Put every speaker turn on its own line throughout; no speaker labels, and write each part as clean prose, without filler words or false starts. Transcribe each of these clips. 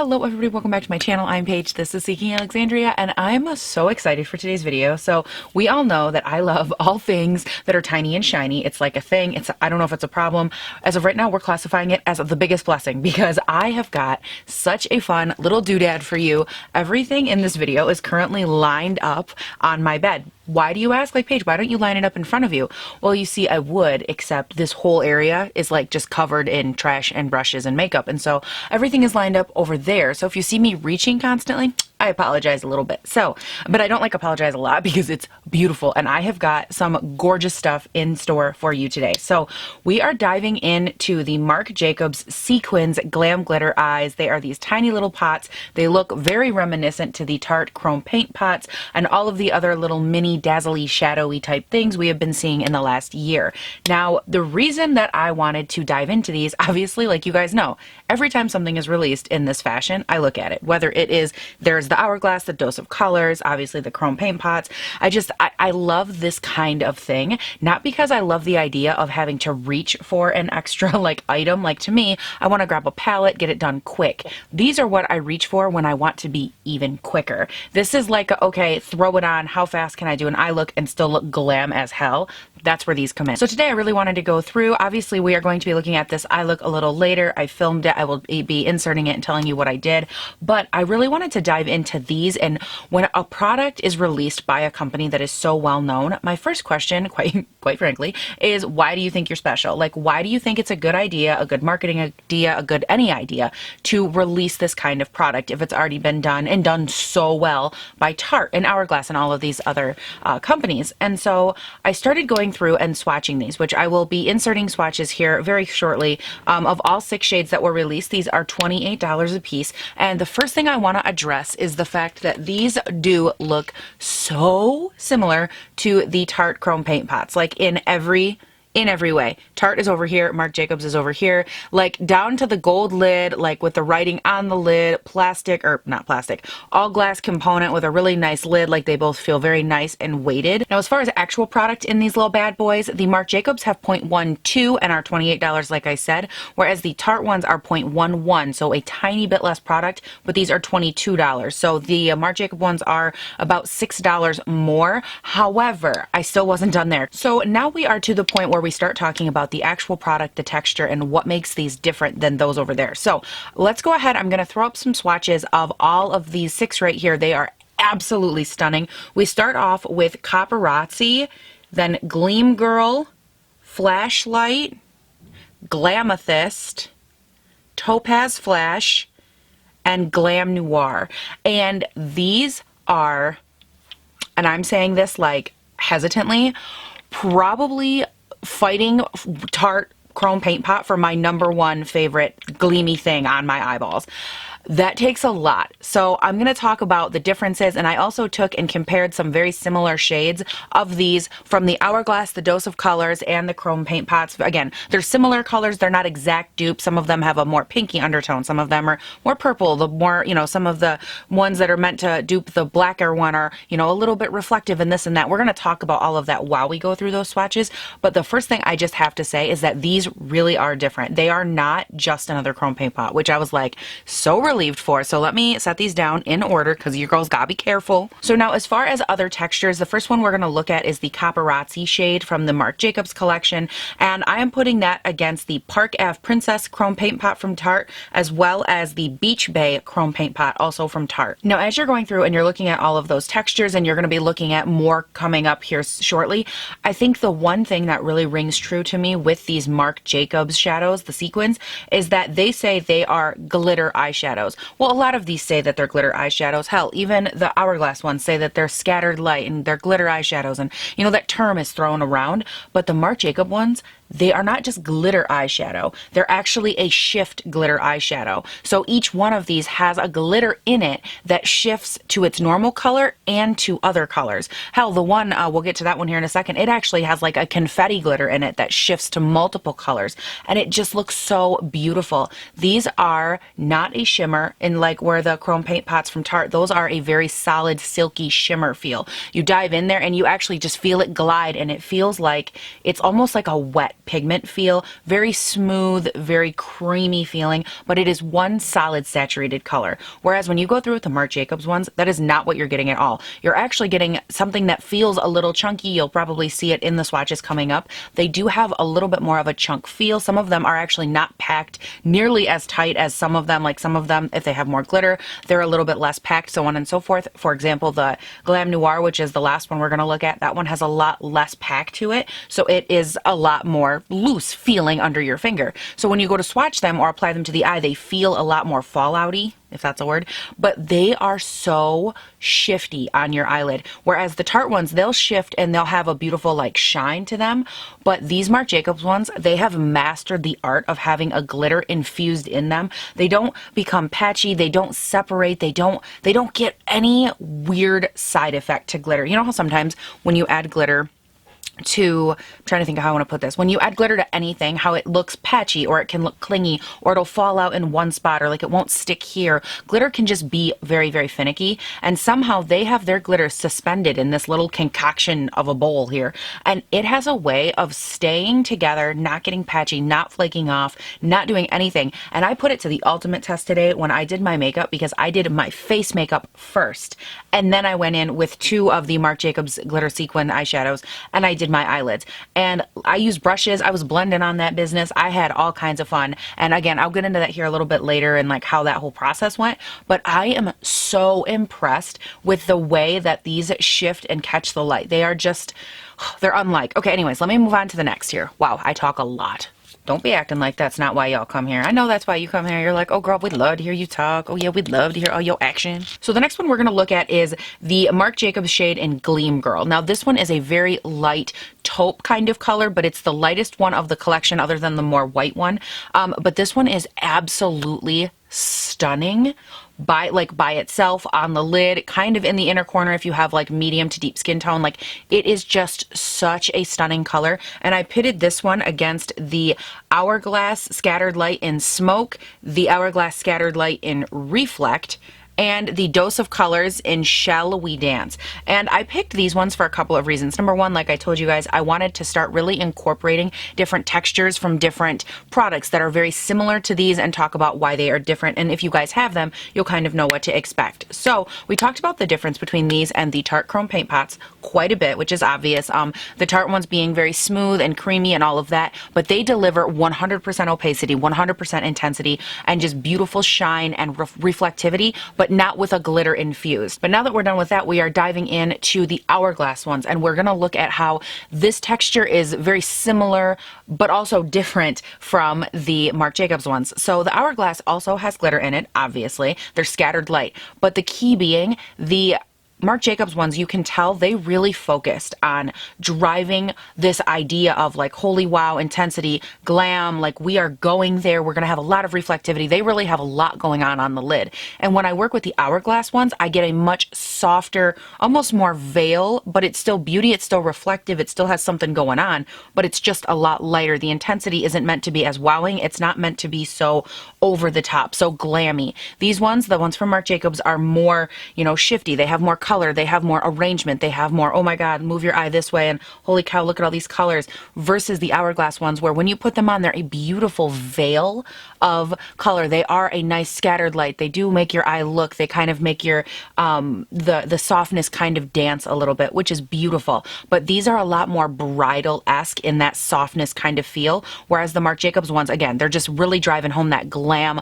Hello everybody, welcome back to my channel. I'm Paige, this is Seeking Alexandria, and I'm so excited for today's video. So we all know that I love all things that are tiny and shiny. It's like a thing. I don't know if it's a problem. As of right now, we're classifying it as the biggest blessing because I have got such a fun little doodad for you. Everything in this video is currently lined up on my bed. Why do you ask? Like, Paige, why don't you line it up in front of you? Well, you see, I would, except this whole area is like just covered in trash and brushes and makeup. And so everything is lined up over there. So if you see me reaching constantly, I apologize a little bit. But I don't like apologize a lot because it's beautiful. And I have got some gorgeous stuff in store for you today. So we are diving into the Marc Jacobs See-Quins Glam Glitter Eyes. They are these tiny little pots. They look very reminiscent to the Tarte Chrome Paint pots and all of the other little mini dazzly, shadowy type things we have been seeing in the last year. Now, the reason that I wanted to dive into these, obviously, like you guys know, every time something is released in this fashion, I look at it. Whether it is, there's the Hourglass, the Dose of Colors, obviously the Chrome Paint pots. I love this kind of thing, not because I love the idea of having to reach for an extra like item. Like, to me, I want to grab a palette, get it done quick. These are what I reach for when I want to be even quicker. This is like, okay, throw it on, how fast can I do an eye look and still look glam as hell? That's where these come in. So today I really wanted to go through, obviously we are going to be looking at this eye look a little later. I filmed it, I will be inserting it and telling you what I did, but I really wanted to dive into these. And when a product is released by a company that is so well known, my first question, quite frankly, is why do you think you're special? Like, why do you think it's a good idea, a good marketing idea, a good any idea to release this kind of product if it's already been done and done so well by Tarte and Hourglass and all of these other companies? And so I started going through and swatching these, which I will be inserting swatches here very shortly of all 6 shades that were released. These are $28 a piece. And the first thing I want to address is the fact that these do look so similar to the Tarte Chrome Paint pots, like in every way. Tarte is over here, Marc Jacobs is over here, like down to the gold lid, like with the writing on the lid, plastic, or not plastic, all glass component with a really nice lid. Like, they both feel very nice and weighted. Now, as far as actual product in these little bad boys, the Marc Jacobs have 0.12 and are $28, like I said, whereas the Tarte ones are 0.11, so a tiny bit less product, but these are $22. So the Marc Jacobs ones are about $6 more. However, I still wasn't done there. So now we are to the point where we start talking about the actual product, the texture, and what makes these different than those over there. So let's go ahead. I'm going to throw up some swatches of all of these 6 right here. They are absolutely stunning. We start off with Paparazzi, then Gleam Girl, Flashlight, Glamethyst, Topaz Flash, and Glam Noir. And these are, and I'm saying this like hesitantly, probably fighting Tarte Chrome Paint pot for my #1 favorite gleamy thing on my eyeballs. That takes a lot. So I'm going to talk about the differences, and I also took and compared some very similar shades of these from the Hourglass, the Dose of Colors, and the Chrome Paint pots. Again, they're similar colors. They're not exact dupes. Some of them have a more pinky undertone. Some of them are more purple. The more, some of the ones that are meant to dupe the blacker one are, a little bit reflective and this and that. We're going to talk about all of that while we go through those swatches. But the first thing I just have to say is that these really are different. They are not just another Chrome Paint pot, which I was like so relieved for. So let me set these down in order because your girls gotta be careful. So now, as far as other textures, the first one we're going to look at is the Paparazzi shade from the Marc Jacobs collection, and I am putting that against the Park Ave Princess Chrome Paint pot from Tarte, as well as the Beach Bay Chrome Paint pot, also from Tarte. Now, as you're going through and you're looking at all of those textures, and you're going to be looking at more coming up here shortly, I think the one thing that really rings true to me with these Marc Jacobs shadows, the See-Quins, is that they say they are glitter eyeshadows. Well, a lot of these say that they're glitter eyeshadows. Hell, even the Hourglass ones say that they're scattered light and they're glitter eyeshadows, and that term is thrown around. But the Marc Jacobs ones, they are not just glitter eyeshadow. They're actually a shift glitter eyeshadow. So each one of these has a glitter in it that shifts to its normal color and to other colors. Hell, the one, we'll get to that one here in a second, it actually has like a confetti glitter in it that shifts to multiple colors. And it just looks so beautiful. These are not a shimmer in like where the Chrome Paint pots from Tarte, those are a very solid, silky shimmer feel. You dive in there and you actually just feel it glide, and it feels like it's almost like a wet pigment feel, very smooth, very creamy feeling, but it is one solid saturated color. Whereas when you go through with the Marc Jacobs ones, that is not what you're getting at all. You're actually getting something that feels a little chunky. You'll probably see it in the swatches coming up. They do have a little bit more of a chunk feel. Some of them are actually not packed nearly as tight as some of them. Like some of them, if they have more glitter, they're a little bit less packed, so on and so forth. For example, the Glam Noir, which is the last one we're going to look at, that one has a lot less pack to it, so it is a lot more loose feeling under your finger. So when you go to swatch them or apply them to the eye, they feel a lot more fallouty, if that's a word, but they are so shifty on your eyelid. Whereas the Tarte ones, they'll shift and they'll have a beautiful like shine to them, but these Marc Jacobs ones, they have mastered the art of having a glitter infused in them. They don't become patchy, they don't separate, they don't get any weird side effect to glitter. You know how sometimes when you add glitter to, I'm trying to think of how I want to put this. When you add glitter to anything, how it looks patchy, or it can look clingy, or it'll fall out in one spot, or like it won't stick here. Glitter can just be very, very finicky, and somehow they have their glitter suspended in this little concoction of a bowl here, and it has a way of staying together, not getting patchy, not flaking off, not doing anything. And I put it to the ultimate test today when I did my makeup, because I did my face makeup first, and then I went in with 2 of the Marc Jacobs glitter sequin eyeshadows, and I did my eyelids. And I used brushes. I was blending on that business. I had all kinds of fun. And again, I'll get into that here a little bit later and like how that whole process went. But I am so impressed with the way that these shift and catch the light. They are just, they're unlike. Okay, anyways, let me move on to the next here. Wow, I talk a lot. Don't be acting like that's not why y'all come here. I know that's why you come here. You're like, oh girl, we'd love to hear you talk. Oh yeah, we'd love to hear all your action. So the next one we're going to look at is the Marc Jacobs shade in Gleam Girl. Now this one is a very light taupe kind of color, but it's the lightest one of the collection other than the more white one. But this one is absolutely stunning by itself on the lid, kind of in the inner corner if you have like medium to deep skin tone. Like, it is just such a stunning color. And I pitted this one against the Hourglass Scattered Light in Smoke, the Hourglass Scattered Light in Reflect, and the Dose of Colors in Shall We Dance. And I picked these ones for a couple of reasons. Number one, like I told you guys, I wanted to start really incorporating different textures from different products that are very similar to these and talk about why they are different. And if you guys have them, you'll kind of know what to expect. So we talked about the difference between these and the Tarte Chrome Paint Pots quite a bit, which is obvious. The Tarte ones being very smooth and creamy and all of that, but they deliver 100% opacity, 100% intensity, and just beautiful shine and reflectivity, but not with a glitter infused. But now that we're done with that, we are diving into the Hourglass ones, and we're gonna look at how this texture is very similar, but also different from the Marc Jacobs ones. So the Hourglass also has glitter in it, obviously. They're scattered light, but the key being the Marc Jacobs ones, you can tell they really focused on driving this idea of like, holy wow, intensity, glam, like we are going there, we're going to have a lot of reflectivity. They really have a lot going on the lid. And when I work with the Hourglass ones, I get a much softer, almost more veil, but it's still beauty, it's still reflective, it still has something going on, but it's just a lot lighter. The intensity isn't meant to be as wowing, it's not meant to be so over the top, so glammy. These ones, the ones from Marc Jacobs, are more, you know, shifty. They have more color, they have more arrangement, they have more, oh my god, move your eye this way, and holy cow, look at all these colors, versus the Hourglass ones where when you put them on, they're a beautiful veil of color. They are a nice scattered light. They do make your eye look, they kind of make your the softness kind of dance a little bit, which is beautiful. But these are a lot more bridal-esque in that softness kind of feel, whereas the Marc Jacobs ones, again, they're just really driving home that glam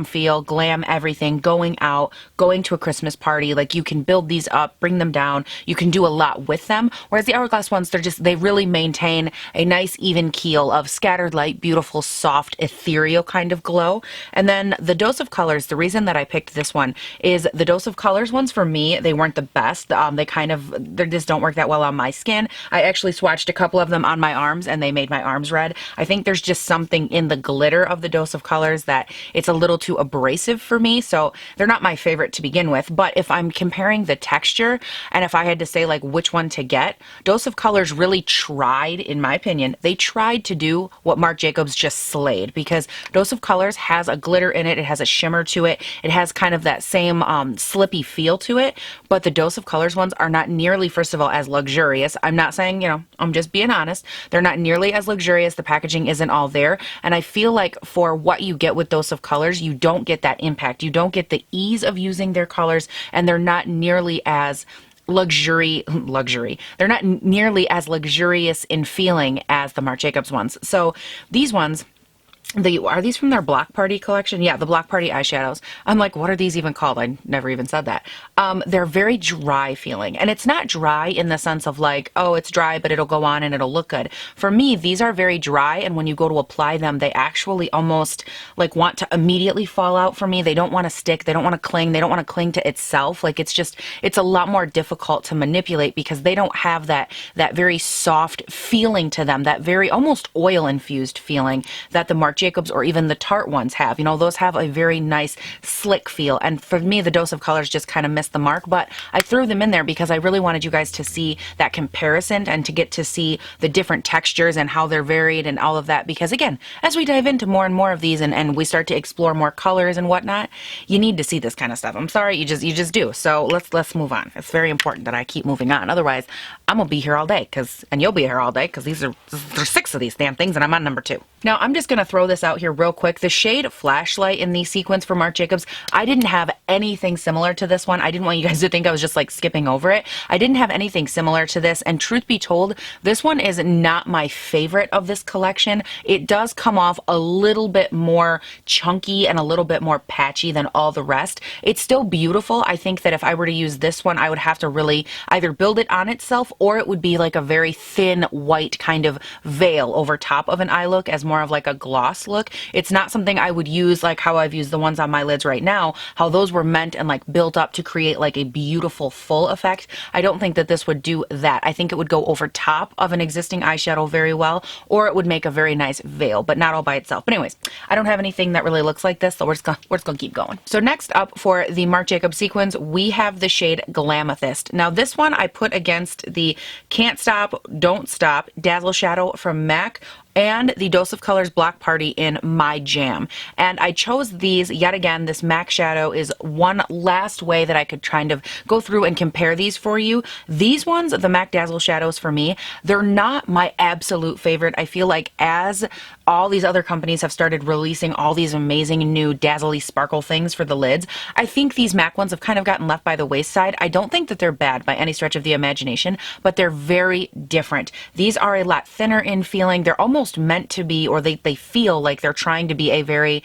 feel, glam everything, going out, going to a Christmas party. Like, you can build these up, bring them down, you can do a lot with them. Whereas the Hourglass ones, they really maintain a nice even keel of scattered light, beautiful, soft, ethereal kind of glow. And then the Dose of Colors, the reason that I picked this one is the Dose of Colors ones, for me, they weren't the best. They just don't work that well on my skin. I actually swatched a couple of them on my arms and they made my arms red. I think there's just something in the glitter of the Dose of Colors that it's a little too abrasive for me, so they're not my favorite to begin with. But if I'm comparing the texture, and if I had to say like which one to get, Dose of Colors really tried, in my opinion, they tried to do what Marc Jacobs just slayed, because Dose of Colors has a glitter in it, it has a shimmer to it, it has kind of that same slippy feel to it, but the Dose of Colors ones are not nearly, first of all, as luxurious. I'm not saying, you know, I'm just being honest. They're not nearly as luxurious. The packaging isn't all there, and I feel like for what you get with Dose of Colors, you don't get that impact. You don't get the ease of using their colors, and they're not nearly as luxury. They're not nearly as luxurious in feeling as the Marc Jacobs ones. So these ones, are these from their Block Party collection? Yeah, the Block Party eyeshadows. I'm like, what are these even called? I never even said that. They're very dry feeling, and it's not dry in the sense of like, oh, it's dry, but it'll go on and it'll look good. For me, these are very dry, and when you go to apply them, they actually almost like want to immediately fall out for me. They don't want to stick. They don't want to cling. They don't want to cling to itself. Like it's a lot more difficult to manipulate because they don't have that very soft feeling to them, that very almost oil infused feeling that the Marc Jacobs or even the Tarte ones have. You know, those have a very nice slick feel, and for me the Dose of Colors just kind of missed the mark, but I threw them in there because I really wanted you guys to see that comparison and to get to see the different textures and how they're varied and all of that, because again, as we dive into more and more of these and we start to explore more colors and whatnot, you need to see this kind of stuff. I'm sorry, you just do. So let's move on. It's very important that I keep moving on, otherwise I'm gonna be here all day, and you'll be here all day, because there's 6 of these damn things and I'm on number 2. Now I'm just gonna throw this out here real quick. The shade Flashlight in these sequins for Marc Jacobs, I didn't have anything similar to this one. I didn't want you guys to think I was just like skipping over it. I didn't have anything similar to this, and truth be told, this one is not my favorite of this collection. It does come off a little bit more chunky and a little bit more patchy than all the rest. It's still beautiful. I think that if I were to use this one, I would have to really either build it on itself, or it would be like a very thin white kind of veil over top of an eye look, as more of like a gloss look. It's not something I would use like how I've used the ones on my lids right now, how those were meant and like built up to create like a beautiful full effect. I don't think that this would do that. I think it would go over top of an existing eyeshadow very well, or it would make a very nice veil, but not all by itself. But anyways, I don't have anything that really looks like this, so we're just gonna keep going. So next up for the Marc Jacobs sequins, we have the shade Glamethyst. Now this one I put against the Can't Stop, Don't Stop Dazzle Shadow from MAC and the Dose of Colors Block Party in My Jam. And I chose these yet again. This MAC shadow is one last way that I could kind of go through and compare these for you. These ones, the MAC Dazzle shadows for me, they're not my absolute favorite. I feel like as all these other companies have started releasing all these amazing new dazzly sparkle things for the lids, I think these MAC ones have kind of gotten left by the wayside. I don't think that they're bad by any stretch of the imagination, but they're very different. These are a lot thinner in feeling. They're almost meant to be, or they feel like they're trying to be a very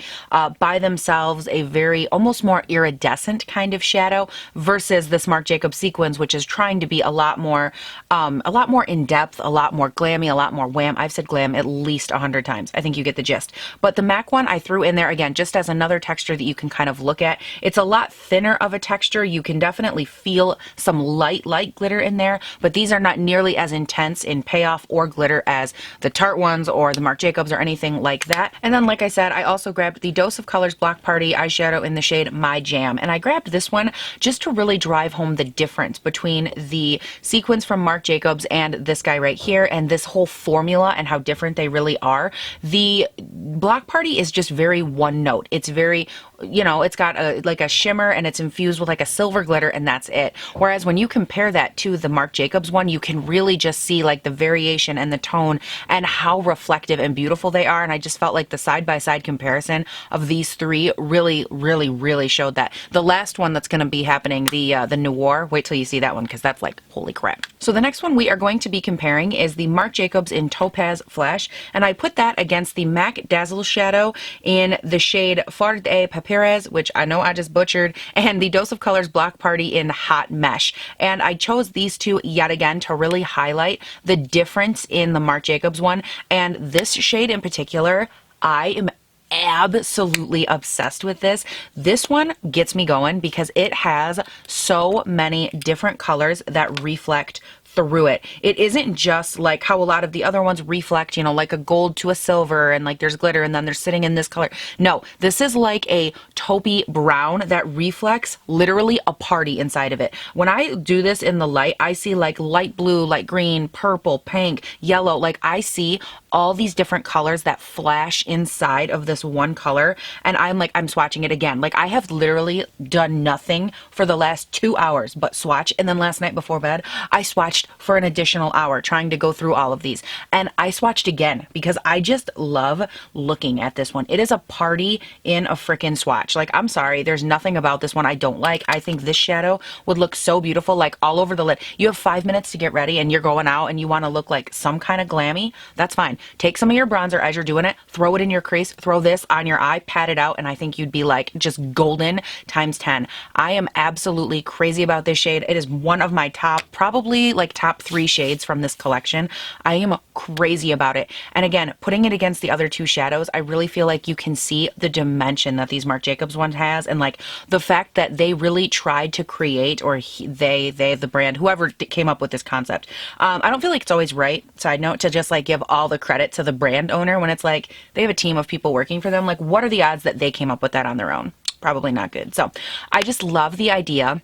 by themselves, a very almost more iridescent kind of shadow, versus this Marc Jacobs sequins, which is trying to be a lot more in depth, a lot more glammy, a lot more wham. I've said glam at least 100 times. I think you get the gist. But the MAC one I threw in there again just as another texture that you can kind of look at. It's a lot thinner of a texture. You can definitely feel some light glitter in there, but these are not nearly as intense in payoff or glitter as the Tarte ones or the Marc Jacobs or anything like that. And then, like I said, I also grabbed the Dose of Colors Block Party eyeshadow in the shade My Jam, and I grabbed this one just to really drive home the difference between the sequins from Marc Jacobs and this guy right here, and this whole formula and how different they really are. The Block Party is just very one note. It's very, you know, it's got like a shimmer and it's infused with like a silver glitter, and that's it. Whereas when you compare that to the Marc Jacobs one, you can really just see like the variation and the tone and how reflective and beautiful they are. And I just felt like the side-by-side comparison of these three really showed that. The last one that's going to be happening, the Noir, wait till you see that one, because that's like, holy crap. So the next one we are going to be comparing is the Marc Jacobs in Topaz Flash, and I put that against the MAC Dazzle Shadow in the shade Flor de Papyrus, which I know I just butchered, and the Dose of Colors Block Party in Hot Mesh. And I chose these two yet again to really highlight the difference in the Marc Jacobs one, and this shade in particular, I am absolutely obsessed with this. This one gets me going because it has so many different colors that reflect through it. It isn't just like how a lot of the other ones reflect, you know, like a gold to a silver and like there's glitter and then they're sitting in this color. No, this is like a taupey brown that reflects literally a party inside of it. When I do this in the light, I see like light blue, light green, purple, pink, yellow. Like I see all these different colors that flash inside of this one color. And I'm like, I'm swatching it again. Like I have literally done nothing for the last 2 hours but swatch. And then last night before bed, I swatched for an additional hour trying to go through all of these. And I swatched again because I just love looking at this one. It is a party in a freaking swatch. Like, I'm sorry, there's nothing about this one I don't like. I think this shadow would look so beautiful, like all over the lid. You have 5 minutes to get ready and you're going out and you want to look like some kind of glammy. That's fine. Take some of your bronzer as you're doing it, throw it in your crease, throw this on your eye, pat it out, and I think you'd be like just golden times 10. I am absolutely crazy about this shade. It is one of my top, probably like top 3 shades from this collection. I am crazy about it. And again, putting it against the other 2 shadows, I really feel like you can see the dimension that these Marc Jacobs one has, and like the fact that they really tried to create, or they, the brand, whoever came up with this concept. I don't feel like it's always right, side note, to just like give all the credit to the brand owner when it's like they have a team of people working for them. Like, what are the odds that they came up with that on their own? Probably not good. So I just love the idea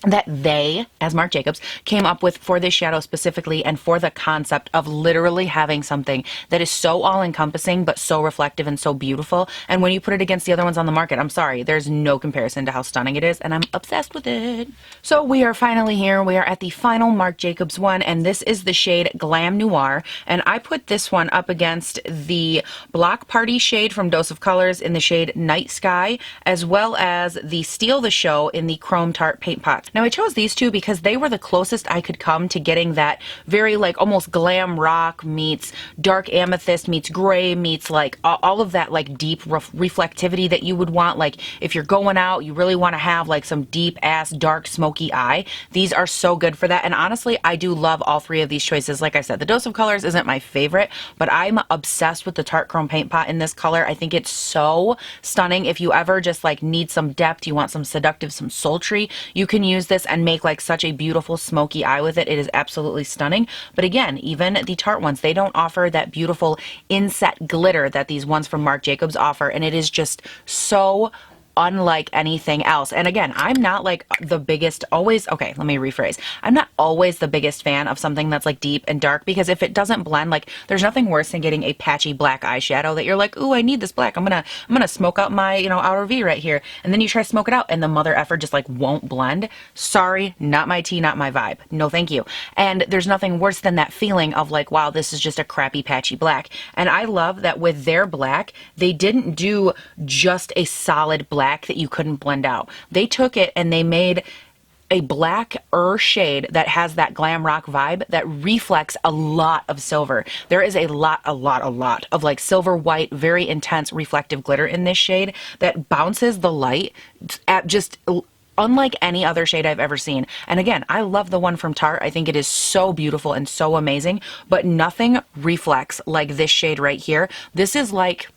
that they, as Marc Jacobs, came up with for this shadow specifically, and for the concept of literally having something that is so all-encompassing but so reflective and so beautiful. And when you put it against the other ones on the market, I'm sorry, there's no comparison to how stunning it is, and I'm obsessed with it. So we are finally here. We are at the final Marc Jacobs one, and this is the shade Glam Noir, and I put this one up against the Block Party shade from Dose of Colors in the shade Night Sky, as well as the Steal the Show in the Chrome Tart Paint Pot. Now I chose these two because they were the closest I could come to getting that very like almost glam rock meets dark amethyst meets gray meets like all of that like deep reflectivity that you would want. Like if you're going out, you really want to have like some deep ass dark smoky eye. These are so good for that. And honestly, I do love all 3 of these choices. Like I said, the Dose of Colors isn't my favorite, but I'm obsessed with the Tarte Chrome Paint Pot in this color. I think it's so stunning. If you ever just like need some depth, you want some seductive, some sultry, you can use this and make like such a beautiful smoky eye with it. It is absolutely stunning. But again, even the Tarte ones, they don't offer that beautiful inset glitter that these ones from Marc Jacobs offer, and it is just so unlike anything else. And again, I'm not like the biggest always, okay, let me rephrase. I'm not always the biggest fan of something that's like deep and dark, because if it doesn't blend, like there's nothing worse than getting a patchy black eyeshadow that you're like, ooh, I need this black. I'm gonna smoke out my, you know, outer V right here. And then you try to smoke it out and the mother effer just like won't blend. Sorry, not my tea, not my vibe. No, thank you. And there's nothing worse than that feeling of like, wow, this is just a crappy patchy black. And I love that with their black, they didn't do just a solid black that you couldn't blend out. They took it and they made a blacker shade that has that glam rock vibe that reflects a lot of silver. There is a lot of like silver white, very intense reflective glitter in this shade that bounces the light at just unlike any other shade I've ever seen. And again, I love the one from Tarte. I think it is so beautiful and so amazing, but nothing reflects like this shade right here. This is like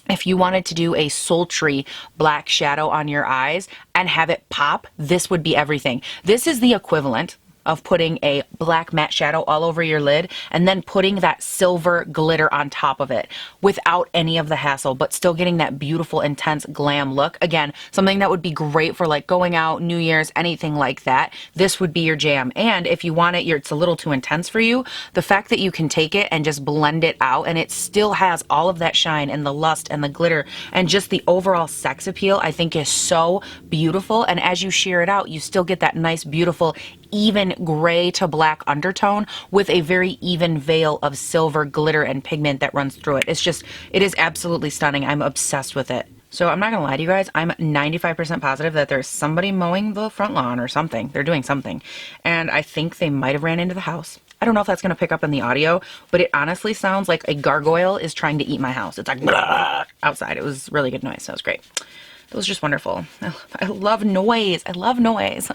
if you wanted to do a sultry black shadow on your eyes and have it pop, this would be everything. This is the equivalent of putting a black matte shadow all over your lid and then putting that silver glitter on top of it without any of the hassle, but still getting that beautiful, intense glam look. Again, something that would be great for like going out, New Year's, anything like that. This would be your jam. And if you want it, it's a little too intense for you, the fact that you can take it and just blend it out and it still has all of that shine and the lust and the glitter and just the overall sex appeal, I think is so beautiful. And as you sheer it out, you still get that nice, beautiful, even gray to black undertone with a very even veil of silver glitter and pigment that runs through it. It's just, it is absolutely stunning. I'm obsessed with it. So I'm not gonna lie to you guys, I'm 95% positive that there's somebody mowing the front lawn or something. They're doing something. And I think they might have ran into the house. I don't know if that's gonna pick up in the audio, but it honestly sounds like a gargoyle is trying to eat my house. It's like outside. It was really good noise, so it was great. It was just wonderful. I love noise. I love noise.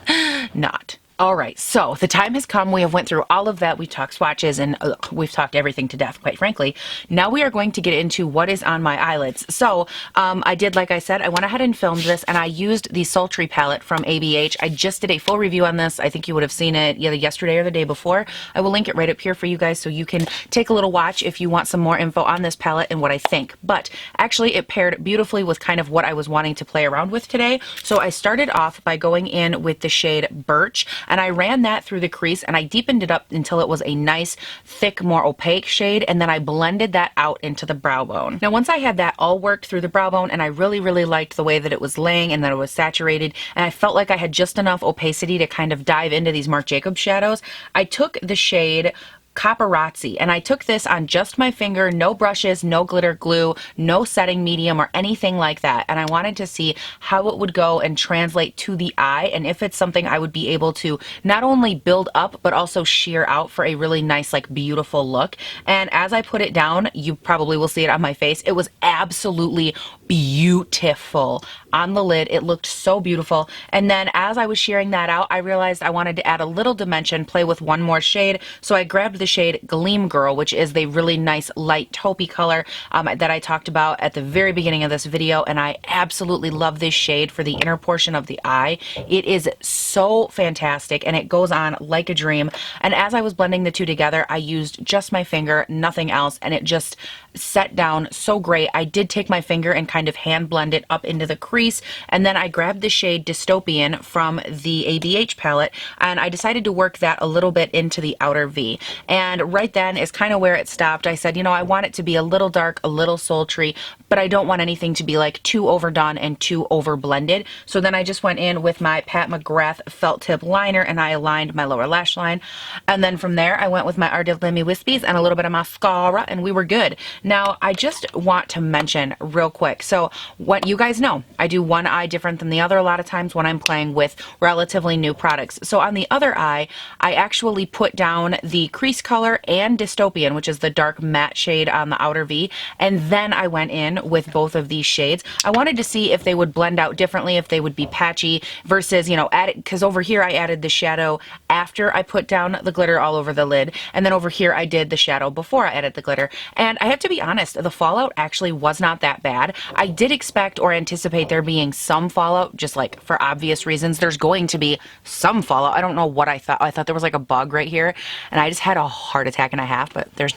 Not. All right, so the time has come. We have went through all of that. We've talked swatches and we've talked everything to death, quite frankly. Now we are going to get into what is on my eyelids. So I did, like I said, I went ahead and filmed this, and I used the Sultry palette from ABH. I just did a full review on this. I think you would have seen it either yesterday or the day before. I will link it right up here for you guys so you can take a little watch if you want some more info on this palette and what I think. But actually it paired beautifully with kind of what I was wanting to play around with today. So I started off by going in with the shade Birch, and I ran that through the crease and I deepened it up until it was a nice, thick, more opaque shade, and then I blended that out into the brow bone. Now once I had that all worked through the brow bone, and I really liked the way that it was laying and that it was saturated, and I felt like I had just enough opacity to kind of dive into these Marc Jacobs shadows, I took the shade Paparazzi, and I took this on just my finger, no brushes, no glitter glue, no setting medium or anything like that, and I wanted to see how it would go and translate to the eye, and if it's something I would be able to not only build up but also sheer out for a really nice, like, beautiful look. And as I put it down, you probably will see it on my face, it was absolutely beautiful on the lid. It looked so beautiful. And then as I was shearing that out, I realized I wanted to add a little dimension, play with one more shade, so I grabbed the shade Gleam Girl, which is the really nice light taupey color that I talked about at the very beginning of this video, and I absolutely love this shade for the inner portion of the eye. It is so fantastic, and it goes on like a dream. And as I was blending the two together, I used just my finger, nothing else, and it just set down so great. I did take my finger and kind of hand blend it up into the crease, and then I grabbed the shade Dystopian from the ABH palette, and I decided to work that a little bit into the outer V. And right then is kind of where it stopped. I said, you know, I want it to be a little dark, a little sultry, but I don't want anything to be like too overdone and too over blended. So then I just went in with my Pat McGrath felt tip liner and I aligned my lower lash line. And then from there I went with my Ardent Wispies and a little bit of mascara, and we were good. Now I just want to mention real quick, so what you guys know, I do one eye different than the other a lot of times when I'm playing with relatively new products. So on the other eye, I actually put down the crease color and Dystopian, which is the dark matte shade on the outer V, and then I went in with both of these shades. I wanted to see if they would blend out differently, if they would be patchy versus, you know, because over here I added the shadow after I put down the glitter all over the lid, and then over here I did the shadow before I added the glitter. And I have to be honest, the fallout actually was not that bad. I did expect or anticipate there being some fallout, just like for obvious reasons. There's going to be some fallout. I don't know what I thought. I thought there was like a bug right here, and I just had a heart attack and a half, but there's,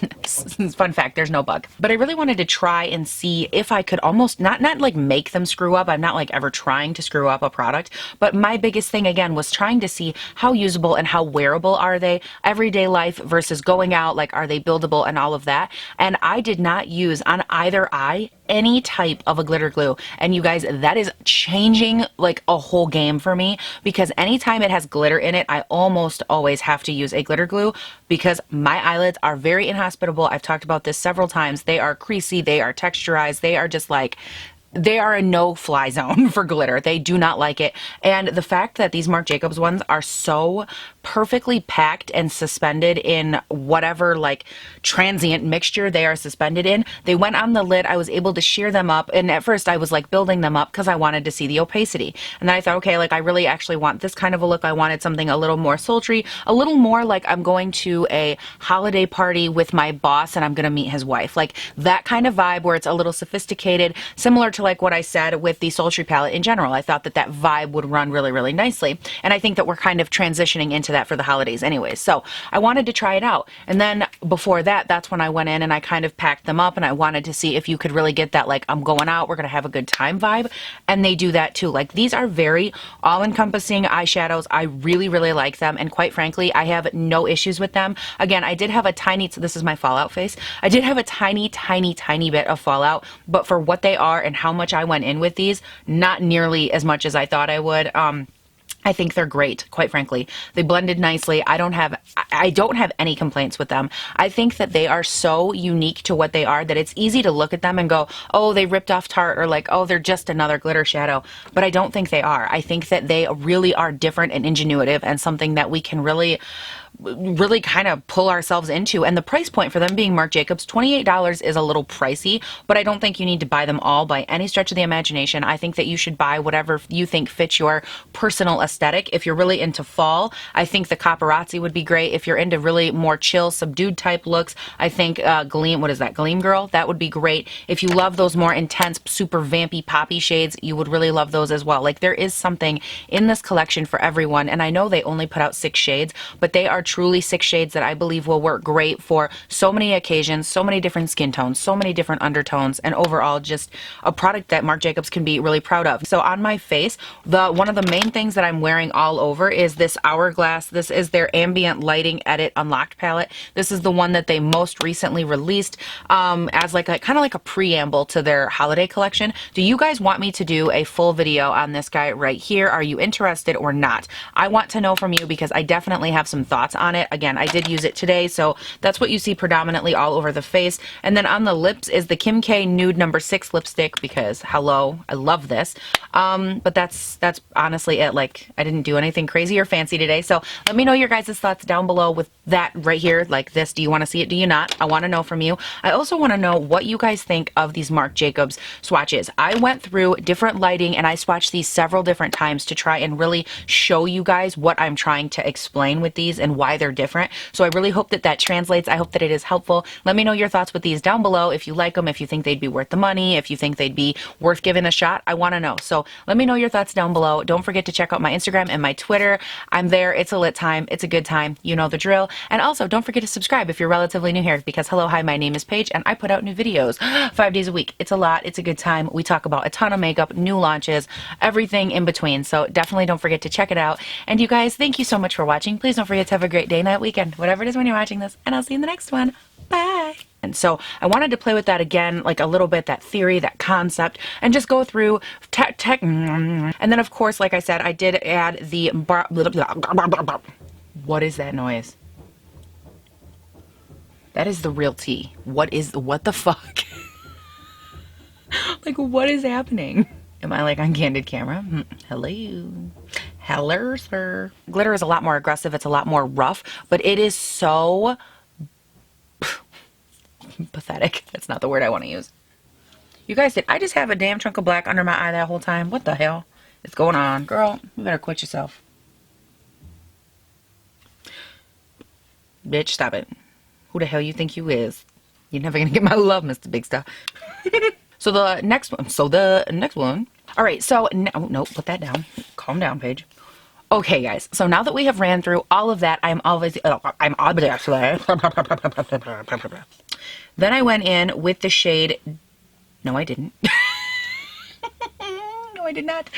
fun fact, there's no bug. But I really wanted to try and see if I could almost, not like make them screw up. I'm not like ever trying to screw up a product, but my biggest thing again was trying to see how usable and how wearable are they, everyday life versus going out, like are they buildable and all of that. And I did not use on either eye any type of a glitter glue, and you guys, that is changing like a whole game for me, because anytime it has glitter in it, I almost always have to use a glitter glue because my eyelids are very inhospitable. I've talked about this several times. They are creasy, they are texturized, they are just like, they are a no-fly zone for glitter. They do not like it. And the fact that these Marc Jacobs ones are so perfectly packed and suspended in whatever like transient mixture they are suspended in, they went on the lid. I was able to shear them up, and at first I was like building them up because I wanted to see the opacity. And then I thought, okay, like I really actually want this kind of a look. I wanted something a little more sultry, a little more like I'm going to a holiday party with my boss and I'm gonna meet his wife. Like that kind of vibe where it's a little sophisticated, similar to like what I said with the Sultry palette in general. I thought that that vibe would run really nicely, and I think that we're kind of transitioning into that for the holidays anyways, so I wanted to try it out. And then before that, that's when I went in and I kind of packed them up, and I wanted to see if you could really get that like I'm going out, we're gonna have a good time vibe, and they do that too. Like these are very all-encompassing eyeshadows. I really like them, and quite frankly I have no issues with them. Again, I did have a tiny, this is my fallout face, I did have a tiny bit of fallout, but for what they are and how much I went in with these, not nearly as much as I thought I would. I think they're great, quite frankly. They blended nicely. I don't have any complaints with them. I think that they are so unique to what they are that it's easy to look at them and go, oh, they ripped off Tarte, or like, oh, they're just another glitter shadow. But I don't think they are. I think that they really are different and ingenuitive, and something that we can really really kind of pull ourselves into. And the price point for them being Marc Jacobs, $28 is a little pricey, but I don't think you need to buy them all by any stretch of the imagination. I think that you should buy whatever you think fits your personal aesthetic. If you're really into fall, I think the paparazzi would be great. If you're into really more chill, subdued type looks, I think Gleam, what is that, Gleam Girl? That would be great. If you love those more intense, super vampy, poppy shades, you would really love those as well. Like, there is something in this collection for everyone, and I know they only put out 6 shades, but they are truly 6 shades that I believe will work great for so many occasions, so many different skin tones, so many different undertones, and overall just a product that Marc Jacobs can be really proud of. So on my face, one of the main things that I'm wearing all over is this Hourglass. This is their Ambient Lighting Edit Unlocked palette. This is the one that they most recently released as like a kind of like a preamble to their holiday collection. Do you guys want me to do a full video on this guy right here? Are you interested or not? I want to know from you because I definitely have some thoughts on it. Again, I did use it today, so that's what you see predominantly all over the face. And then on the lips is the Kim K Nude No. 6 lipstick because, hello, I love this. But that's honestly it. Like, I didn't do anything crazy or fancy today, so let me know your guys' thoughts down below with that right here, like this. Do you want to see it? Do you not? I want to know from you. I also want to know what you guys think of these Marc Jacobs swatches. I went through different lighting and I swatched these several different times to try and really show you guys what I'm trying to explain with these and why they're different. So I really hope that that translates. I hope that it is helpful. Let me know your thoughts with these down below. If you like them, if you think they'd be worth the money, if you think they'd be worth giving a shot, I want to know. So let me know your thoughts down below. Don't forget to check out my Instagram and my Twitter. I'm there. It's a lit time. It's a good time. You know the drill. And also don't forget to subscribe if you're relatively new here because hello, hi, my name is Paige and I put out new videos 5 days a week. It's a lot. It's a good time. We talk about a ton of makeup, new launches, everything in between. So definitely don't forget to check it out. And you guys, thank you so much for watching. Please don't forget to have a great day, night, weekend, whatever it is when you're watching this. And I'll see you in the next one. Bye. And so I wanted to play with that again, like a little bit, that theory, that concept, and just go through tech. And then, of course, like I said, I did add the... What is that noise? That is the real tea. What the fuck? Like, what is happening? Am I like on candid camera? Hello. Hello, sir. Glitter is a lot more aggressive. It's a lot more rough, but it is so pathetic. That's not the word I want to use. You guys, did I just have a damn chunk of black under my eye that whole time? What the hell is going on? Girl, you better quit yourself. Bitch, stop it. Who the hell you think you is? You're never gonna get my love, Mr. Big Stuff. So the next one. All right, so no, put that down. Calm down, Paige. Okay, guys. So now that we have ran through all of that, I'm obviously. Then I went in with the shade. No, I didn't. No, I did not.